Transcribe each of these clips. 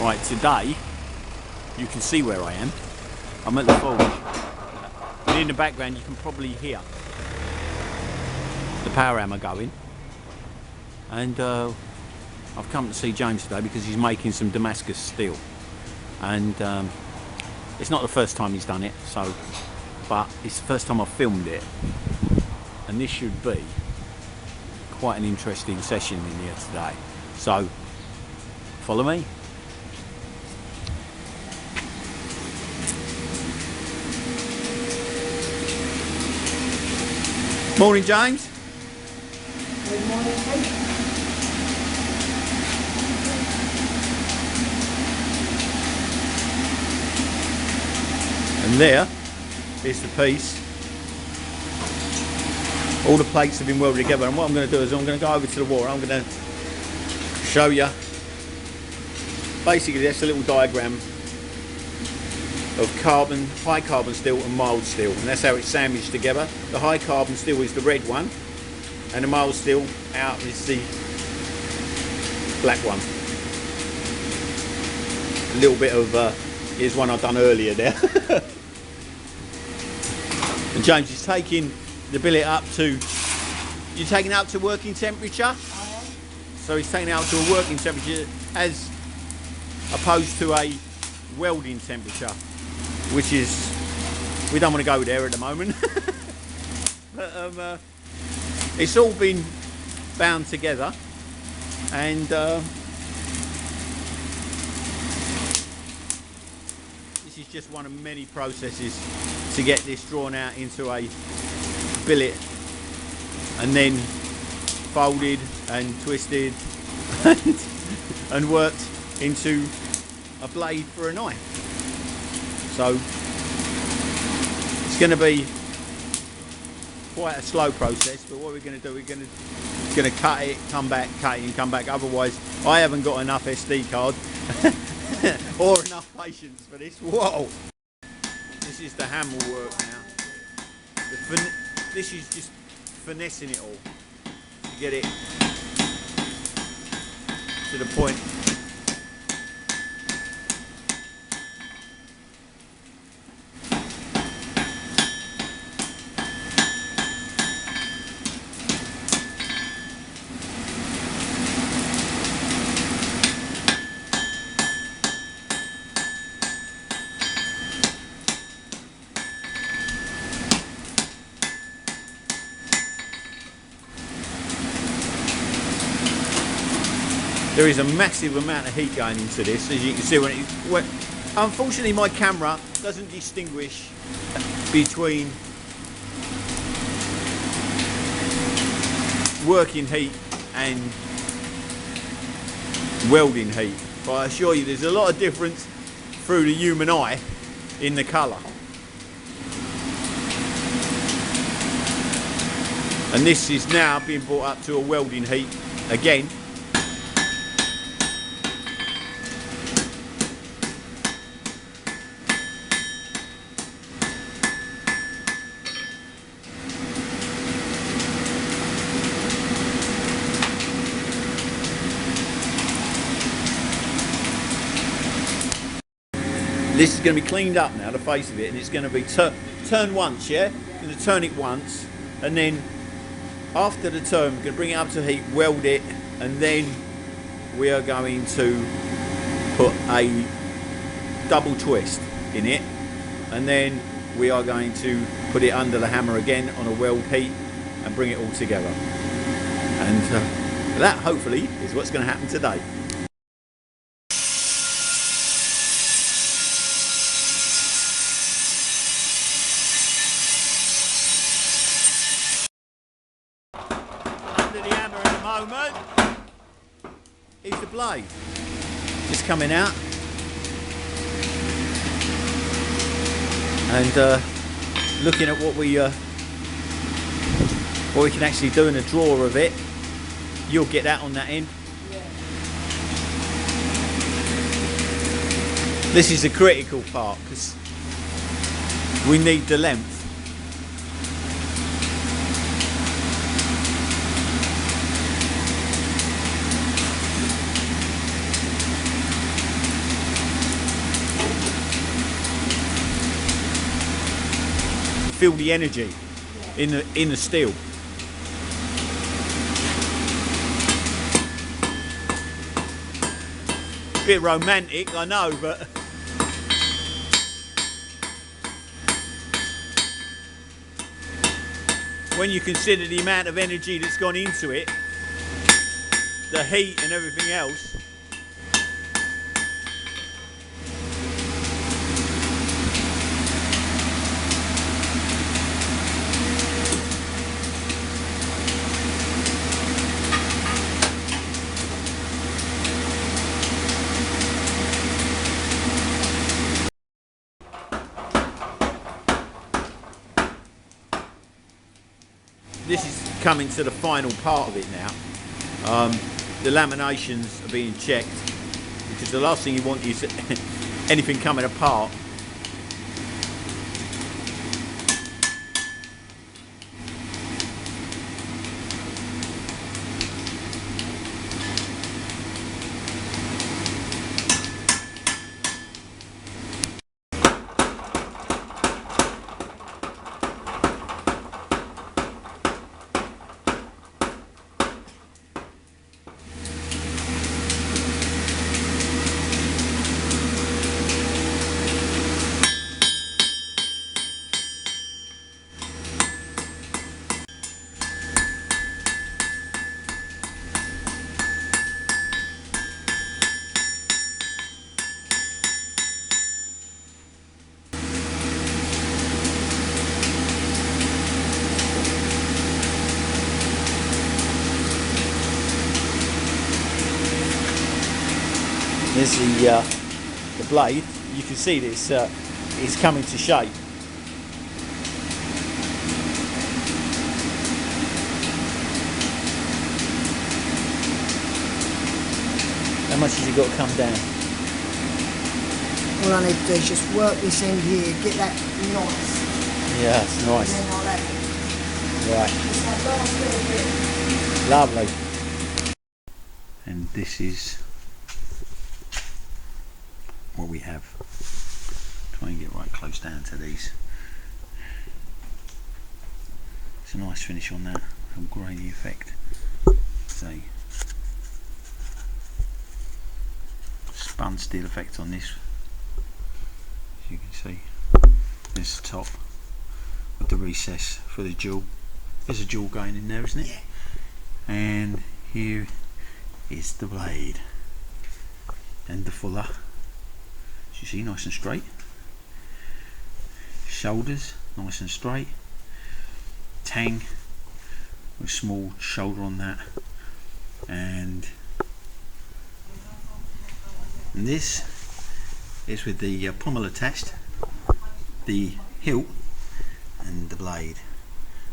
Right, today you can see where I am. I'm at the forge. And in the background you can probably hear the power hammer going. And I've come to see James today because he's making some Damascus steel. And it's not the first time he's done it, but it's the first time I've filmed it. And this should be quite an interesting session in here today. So, follow me. Morning, James. Good morning, mate. And there is the piece. All the plates have been welded together, and what I'm going to do is I'm going to go over to the wall. I'm going to show you. Basically, that's a little diagram of high carbon steel and mild steel, and that's how it's sandwiched together. The high carbon steel is the red one, and the mild steel out is the black one. A little bit of here's one I've done earlier there. And James is taking the billet up to, you're taking it up to working temperature? I am. So he's taking it up to a working temperature as opposed to a welding temperature, which is, we don't want to go there at the moment. But it's all been bound together, and this is just one of many processes to get this drawn out into a billet and then folded and twisted and worked into a blade for a knife. So it's going to be quite a slow process, but what we're going to do, we're going to cut it, come back, cut it and come back. Otherwise I haven't got enough SD card or enough patience for this. Whoa! This is the hammer work now. This is just finessing it all to get it to the point. There is a massive amount of heat going into this, as you can see. Unfortunately, my camera doesn't distinguish between working heat and welding heat, but I assure you there's a lot of difference through the human eye in the colour. And this is now being brought up to a welding heat again. This is going to be cleaned up now, the face of it, and it's going to be turn once, yeah? I'm going to turn it once, and then after the turn, we're going to bring it up to heat, weld it, and then we are going to put a double twist in it, and then we are going to put it under the hammer again on a weld heat and bring it all together. And that, hopefully, is what's going to happen today. The hammer at the moment is the blade just coming out, and looking at what we can actually do in a drawer of it. You'll get that on that end. Yeah. This is a critical part because we need the length. feel the energy in the steel. Bit romantic, I know, but when you consider the amount of energy that's gone into it, the heat and everything else. This is coming to the final part of it now. The laminations are being checked, because the last thing you want is anything coming apart. There's the blade. You can see that it's coming to shape. How much has it got to come down? All I need to do is just work this end here, get that nice. Yeah, it's nice. And then I'll have it. Right. It's that last little bit. Lovely. And this is what we have. Try and get right close down to these. It's a nice finish on that, a grainy effect. It's a spun steel effect on this. As you can see, there's the top with the recess for the jewel. There's a jewel going in there, isn't it? Yeah. And here is the blade and the fuller. As you see, nice and straight. Shoulders nice and straight. Tang with a small shoulder on that, and this is with the pommel attached, the hilt and the blade.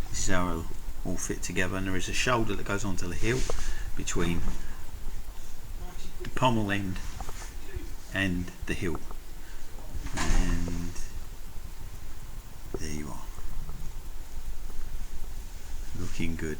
This is how it'll all fit together, and there is a shoulder that goes onto the hilt between the pommel end and the hilt, and there you are, looking good.